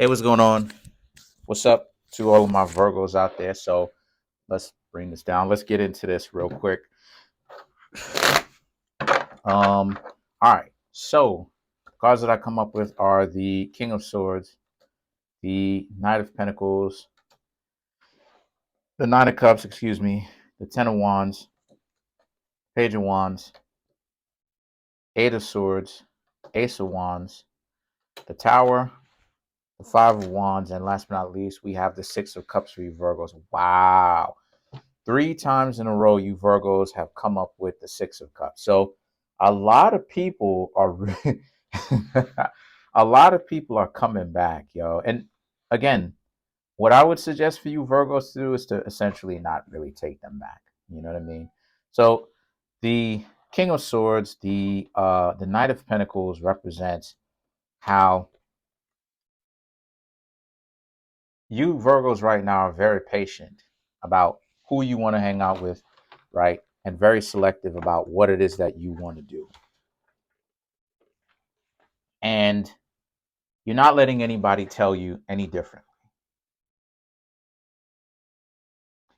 Hey, what's going on? What's up to all of my Virgos out there? So let's bring this down. Let's get into this real quick. All right. So cards that I come up with are the King of Swords, the Knight of Pentacles, the Nine of Cups, excuse me, the Ten of Wands, Page of Wands, Eight of Swords, Ace of Wands, the Tower, the Five of Wands, and last but not least, we have the Six of Cups for you Virgos. Wow. 3 times in a row, you Virgos have come up with the Six of Cups. So a lot of people are a lot of people are coming back, yo. And again, what I would suggest for you Virgos to do is to essentially not really take them back. You know what I mean? So the King of Swords, the Knight of Pentacles represents how you Virgos right now are very patient about who you want to hang out with, right? And very selective about what it is that you want to do. And you're not letting anybody tell you any different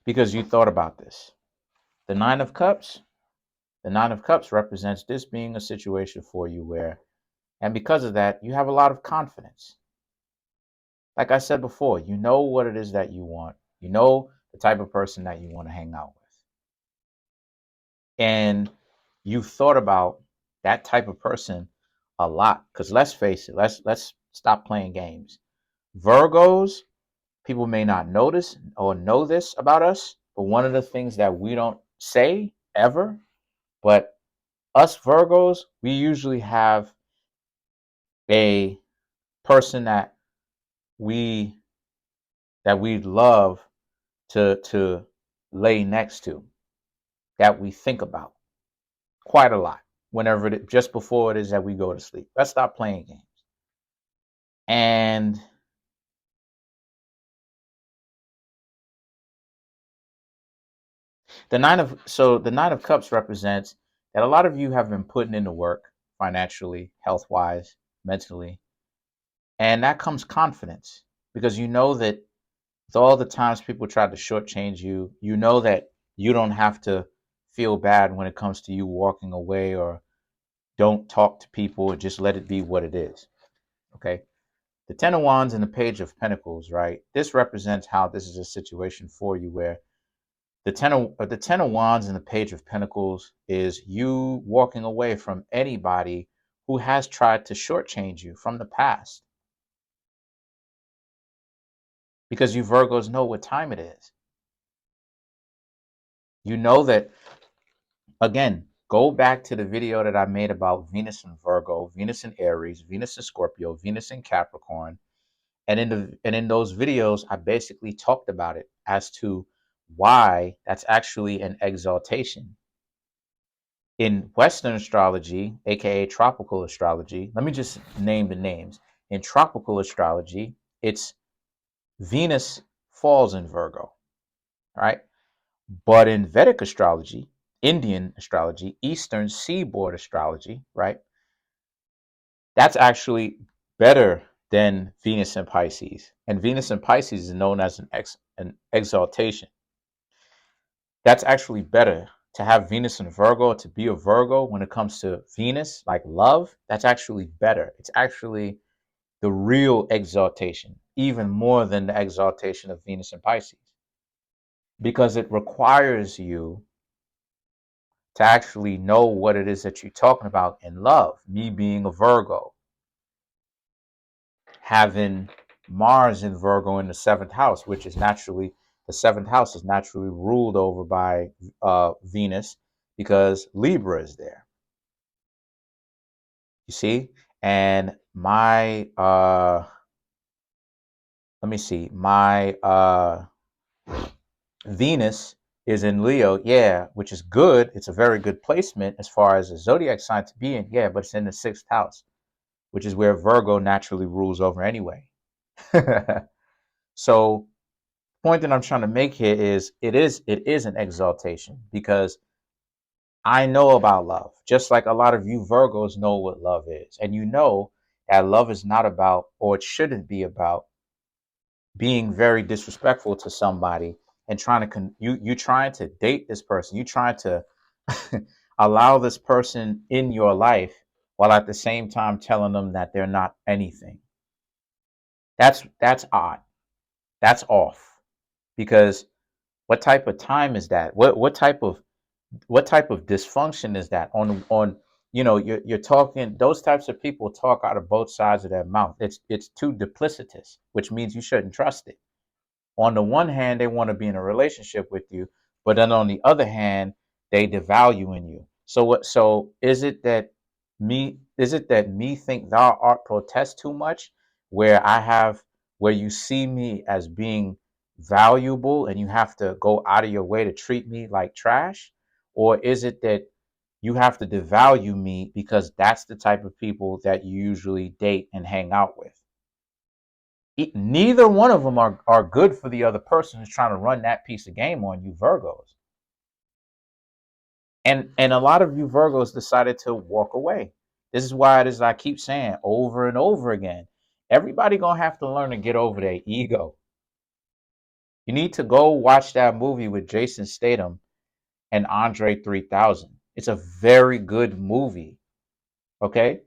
because you thought about this. The Nine of Cups represents this being a situation for you where, and because of that, you have a lot of confidence. Like I said before, you know what it is that you want. You know the type of person that you want to hang out with. And you've thought about that type of person a lot. Because let's face it, let's stop playing games. Virgos, people may not notice or know this about us, but one of the things that we don't say ever, but us Virgos, we usually have a person that we love to lay next to, that we think about quite a lot whenever just before it is that we go to sleep. Let's stop playing games. And the Nine of Cups represents that a lot of you have been putting in the work financially, health-wise, mentally, and that comes confidence because you know that with all the times people try to shortchange you, you know that you don't have to feel bad when it comes to you walking away or don't talk to people or just let it be what it is. Okay. The Ten of Wands and the Page of Pentacles, right? This represents how this is a situation for you where the Ten of Wands and the Page of Pentacles is you walking away from anybody who has tried to shortchange you from the past. Because you Virgos know what time it is. You know that, again, go back to the video that I made about Venus and Virgo, Venus and Aries, Venus and Scorpio, Venus and Capricorn. And in those videos, I basically talked about it as to why that's actually an exaltation. In Western astrology, aka tropical astrology, let me just name the names. In tropical astrology, it's Venus falls in Virgo, right? But in Vedic astrology, Indian astrology, Eastern seaboard astrology, right? That's actually better than Venus and Pisces. And Venus and Pisces is known as an exaltation. That's actually better to have Venus and Virgo, to be a Virgo when it comes to Venus, like love. That's actually better. It's actually the real exaltation, even more than the exaltation of Venus and Pisces, because it requires you to actually know what it is that you're talking about in love. Me being a Virgo, having Mars in Virgo in the 7th house, which is naturally, the 7th house is naturally ruled over by Venus because Libra is there. You see? And my, let me see, my Venus is in Leo, yeah, which is good. It's a very good placement as far as a zodiac sign to be in, yeah, but it's in the 6th house, which is where Virgo naturally rules over anyway. So point that I'm trying to make here is it is an exaltation because I know about love, just like a lot of you Virgos know what love is. And you know that love is not about, or it shouldn't be about, being very disrespectful to somebody and trying to you trying to date this person, you trying to allow this person in your life while at the same time telling them that they're not anything. That's odd. That's off. Because what type of time is that? What type of dysfunction is that on you're talking, those types of people talk out of both sides of their mouth. It's too duplicitous, which means you shouldn't trust it. On the one hand, they want to be in a relationship with you, but then on the other hand, they devalue in you. So what? So is it that me? Is it that me think thou art protest too much, where I have, where you see me as being valuable and you have to go out of your way to treat me like trash, or is it that you have to devalue me because that's the type of people that you usually date and hang out with? Neither one of them are good for the other person who's trying to run that piece of game on you, Virgos. And a lot of you Virgos decided to walk away. This is why it is I keep saying over and over again, everybody gonna have to learn to get over their ego. You need to go watch that movie with Jason Statham and Andre 3000. It's a very good movie. Okay,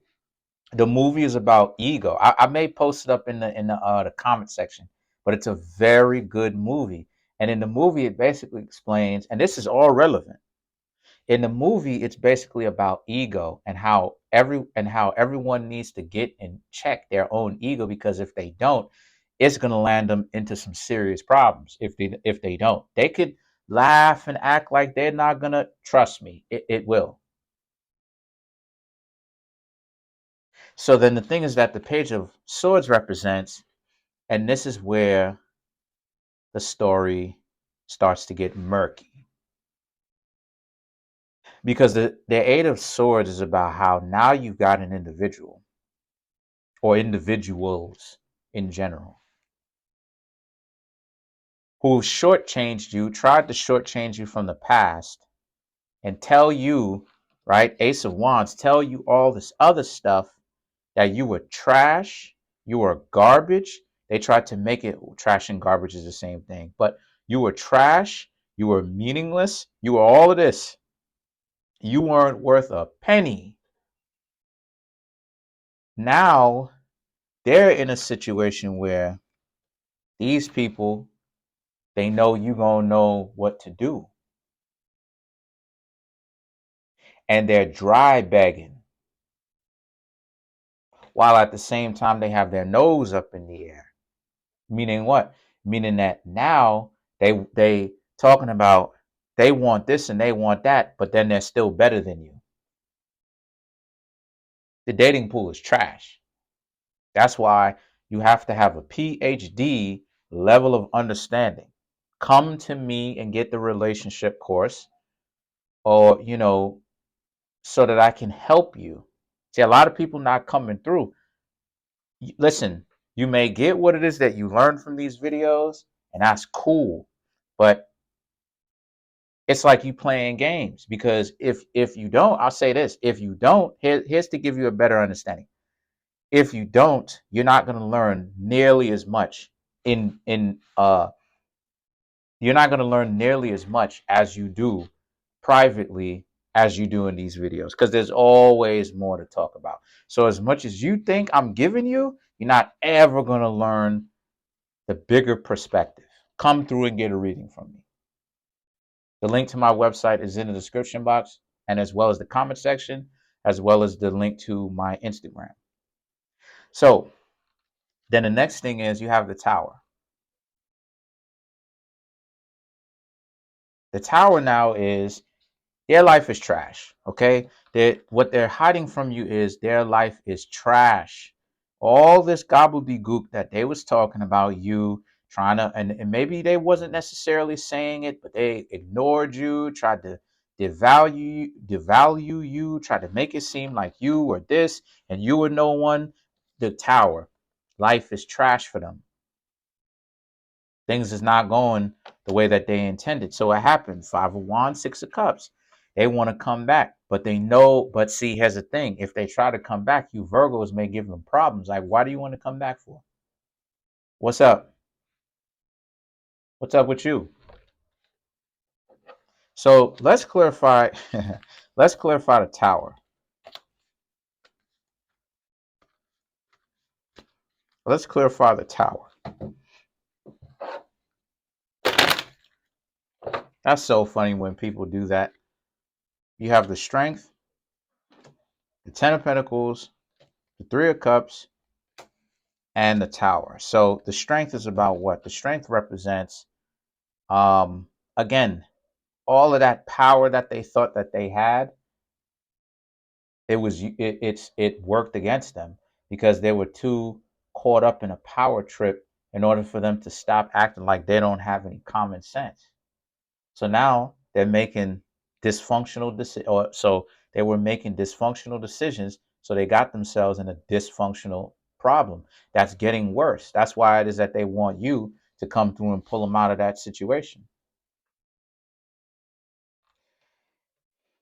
the movie is about ego. I may post it up in the comment section, but it's a very good movie. And in the movie, it basically explains, and this is all relevant. In the movie, it's basically about ego and how everyone needs to get in check their own ego, because if they don't, it's gonna land them into some serious problems. If they don't, they could laugh and act like they're not gonna trust me. It will. So then the thing is that the Page of Swords represents, and this is where the story starts to get murky. Because the Eight of Swords is about how now you've got an individual or individuals in general who shortchanged you, tried to shortchange you from the past and tell you, right? Ace of Wands, tell you all this other stuff, that you were trash, you were garbage. They tried to make it trash and garbage is the same thing, but you were trash, you were meaningless, you were all of this. You weren't worth a penny. Now they're in a situation where these people, they know you gonna know what to do. And they're dry begging, while at the same time they have their nose up in the air. Meaning what? Meaning that now they talking about they want this and they want that, but then they're still better than you. The dating pool is trash. That's why you have to have a PhD level of understanding. Come to me and get the relationship course, or so that I can help you. See, a lot of people not coming through. Listen, you may get what it is that you learn from these videos, and that's cool. But it's like you playing games, because if you don't, I'll say this: if you don't, here's to give you a better understanding. If you don't, you're not going to learn nearly as much in you're not going to learn nearly as much as you do privately as you do in these videos, because there's always more to talk about. So as much as you think I'm giving you, you're not ever going to learn the bigger perspective. Come through and get a reading from me. The link to my website is in the description box, and as well as the comment section, as well as the link to my Instagram. So then the next thing is you have the Tower. The Tower now is their life is trash. Okay, what they're hiding from you is their life is trash. All this gobbledygook that they was talking about, you trying to, and maybe they wasn't necessarily saying it, but they ignored you, tried to devalue you, tried to make it seem like you were this and you were no one. The Tower, life is trash for them. Things is not going the way that they intended. So it happened. Five of Wands, Six of Cups. They want to come back, but they know. But see, here's the thing: if they try to come back, you Virgos may give them problems. Like, why do you want to come back for? What's up? What's up with you? So let's clarify. Let's clarify the tower. Let's clarify the tower. That's so funny when people do that. You have the strength, the Ten of Pentacles, the Three of Cups, and the Tower. So the strength is about what? The strength represents, again, all of that power that they thought that they had. It worked against them because they were too caught up in a power trip in order for them to stop acting like they don't have any common sense. So now they're making dysfunctional decisions, or so they were making dysfunctional decisions. So they got themselves in a dysfunctional problem that's getting worse. That's why it is that they want you to come through and pull them out of that situation.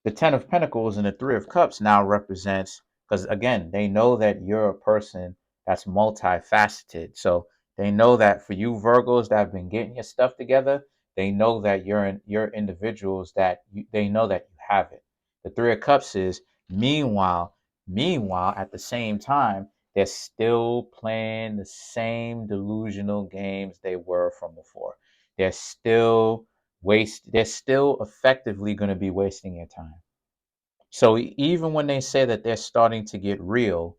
The Ten of Pentacles and the Three of Cups now represents, because again, they know that you're a person that's multifaceted. So they know that for you Virgos that have been getting your stuff together, they know that you're individuals that they know that you have it. The Three of Cups is meanwhile, at the same time, they're still playing the same delusional games they were from before. They're still they're still effectively going to be wasting your time. So even when they say that they're starting to get real,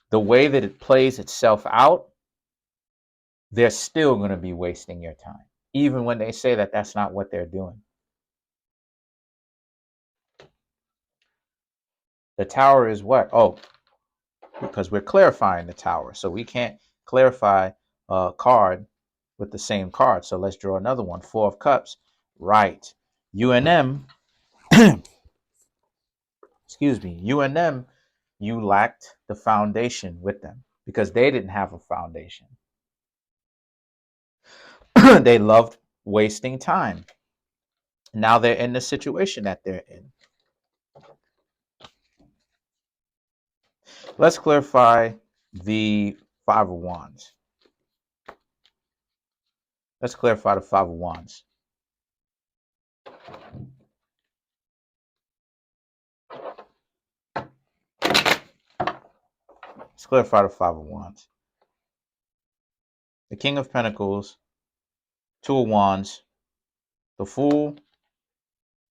the way that it plays itself out, they're still going to be wasting your time. Even when they say that that's not what they're doing. The tower is what? Oh, because we're clarifying the tower. So we can't clarify a card with the same card. So let's draw another one. Four of Cups. Right. You and them, excuse me, you and them, you lacked the foundation with them because they didn't have a foundation. They loved wasting time. Now they're in the situation that they're in. Let's clarify the Five of Wands. Let's clarify the Five of Wands. Let's clarify the Five of Wands. The King of Pentacles, Two of Wands, the Fool,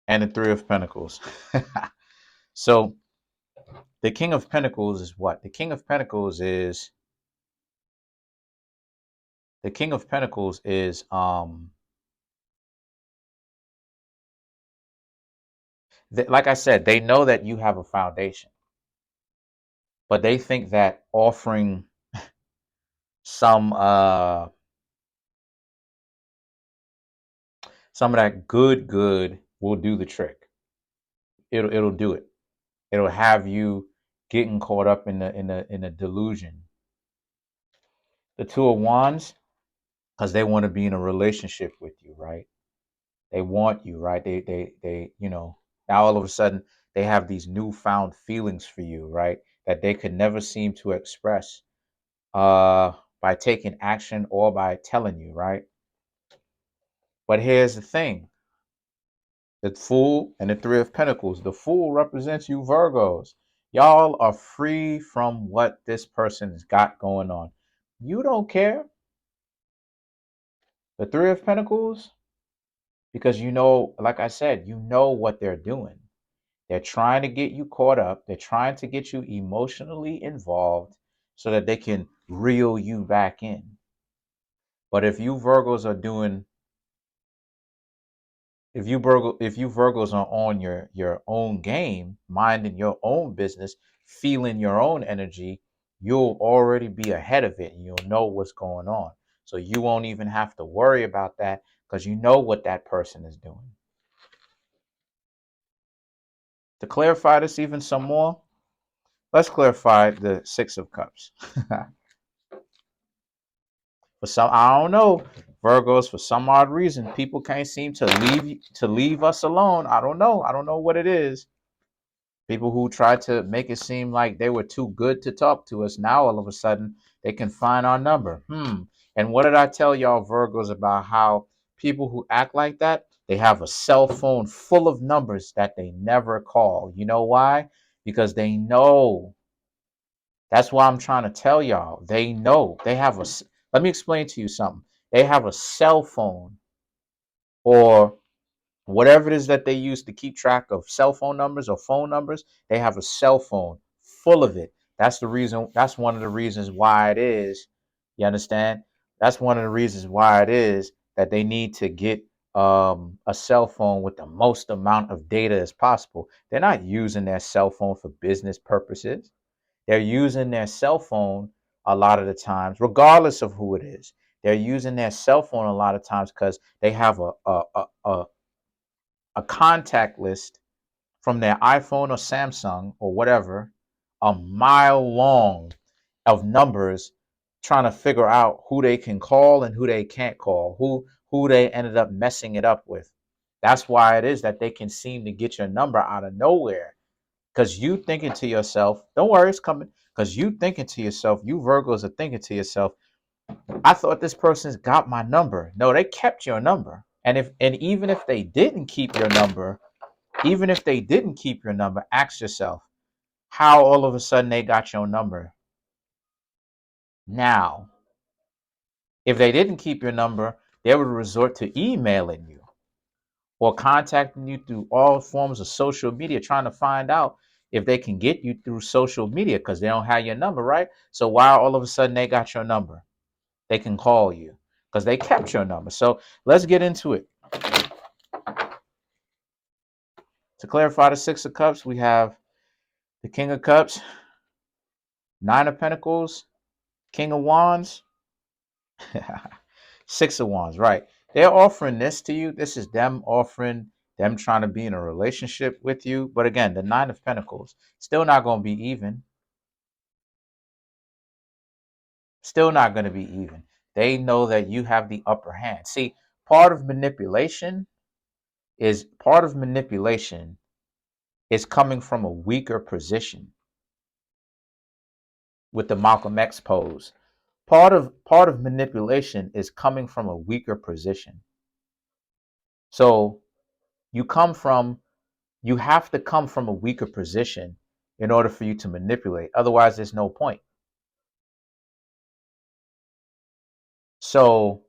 and the Three of Pentacles. So the King of Pentacles is what? The King of Pentacles is like I said, they know that you have a foundation, but they think that offering some some of that good will do the trick. It'll do it. It'll have you getting caught up in the delusion. The Two of Wands, because they want to be in a relationship with you, right? They want you, right? They now all of a sudden they have these newfound feelings for you, right? That they could never seem to express by taking action or by telling you, right? But here's the thing. The Fool and the Three of Pentacles. The Fool represents you Virgos. Y'all are free from what this person's got going on. You don't care. The Three of Pentacles, because you know, like I said, you know what they're doing. They're trying to get you caught up. They're trying to get you emotionally involved so that they can reel you back in. But if you Virgos are doing if you Virgos are on your own game, minding your own business, feeling your own energy, you'll already be ahead of it and you'll know what's going on. So you won't even have to worry about that because you know what that person is doing. To clarify this even some more, let's clarify the Six of Cups. For some, I don't know, Virgos, for some odd reason, people can't seem to leave us alone. I don't know. I don't know what it is. People who tried to make it seem like they were too good to talk to us, now all of a sudden they can find our number. And what did I tell y'all Virgos about how people who act like that, they have a cell phone full of numbers that they never call. You know why? Because they know. That's why I'm trying to tell y'all. They know. They have a. Let me explain to you something. They have a cell phone or whatever it is that they use to keep track of cell phone numbers or phone numbers. They have a cell phone full of it. That's the reason. That's one of the reasons why it is. You understand? That's one of the reasons why it is that they need to get a cell phone with the most amount of data as possible. They're not using their cell phone for business purposes. They're using their cell phone a lot of the times, regardless of who it is. They're using their cell phone a lot of times because they have a contact list from their iPhone or Samsung or whatever, a mile long of numbers, trying to figure out who they can call and who they can't call, who they ended up messing it up with. That's why it is that they can seem to get your number out of nowhere. Because you thinking to yourself, don't worry, it's coming. Because you thinking to yourself, you Virgos are thinking to yourself, I thought this person's got my number. No, they kept your number. And even if they didn't keep your number, ask yourself how all of a sudden they got your number. Now, if they didn't keep your number, they would resort to emailing you or contacting you through all forms of social media, trying to find out if they can get you through social media because they don't have your number, right? So why all of a sudden they got your number? They can call you because they kept your number. So let's get into it. To clarify the Six of Cups, we have the King of Cups, Nine of Pentacles, King of Wands, Six of Wands, right? They're offering this to you. This is them offering, them trying to be in a relationship with you. But again, the Nine of Pentacles, still not going to be even. Still not going to be even. They know that you have the upper hand. See, part of manipulation is coming from a weaker position with the Malcolm X pose. Part of manipulation is coming from a weaker position. So you have to come from a weaker position in order for you to manipulate. Otherwise, there's no point. So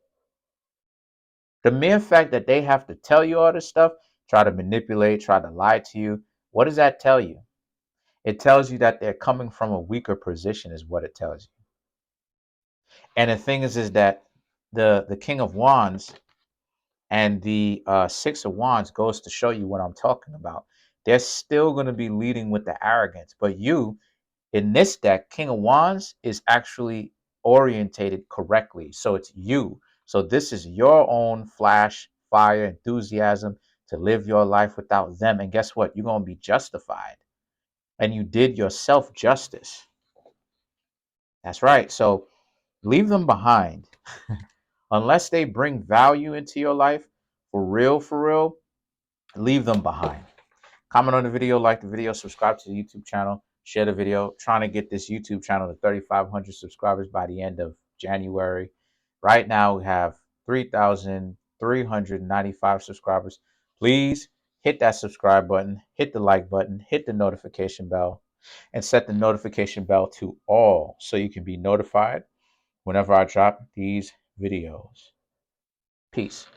the mere fact that they have to tell you all this stuff, try to manipulate, try to lie to you, what does that tell you? It tells you that they're coming from a weaker position, is what it tells you. And the thing is that the King of Wands and the Six of Wands goes to show you what I'm talking about. They're still going to be leading with the arrogance, but you, in this deck, King of Wands is actually orientated correctly. So it's you. So this is your own flash, fire, enthusiasm to live your life without them. And guess what? You're going to be justified. And you did yourself justice. That's right. So leave them behind. Unless they bring value into your life, for real, leave them behind. Comment on the video, like the video, subscribe to the YouTube channel, share the video. Trying to get this YouTube channel to 3,500 subscribers by the end of January. Right now, we have 3,395 subscribers. Please hit that subscribe button, hit the like button, hit the notification bell, and set the notification bell to all so you can be notified whenever I drop these videos. Peace.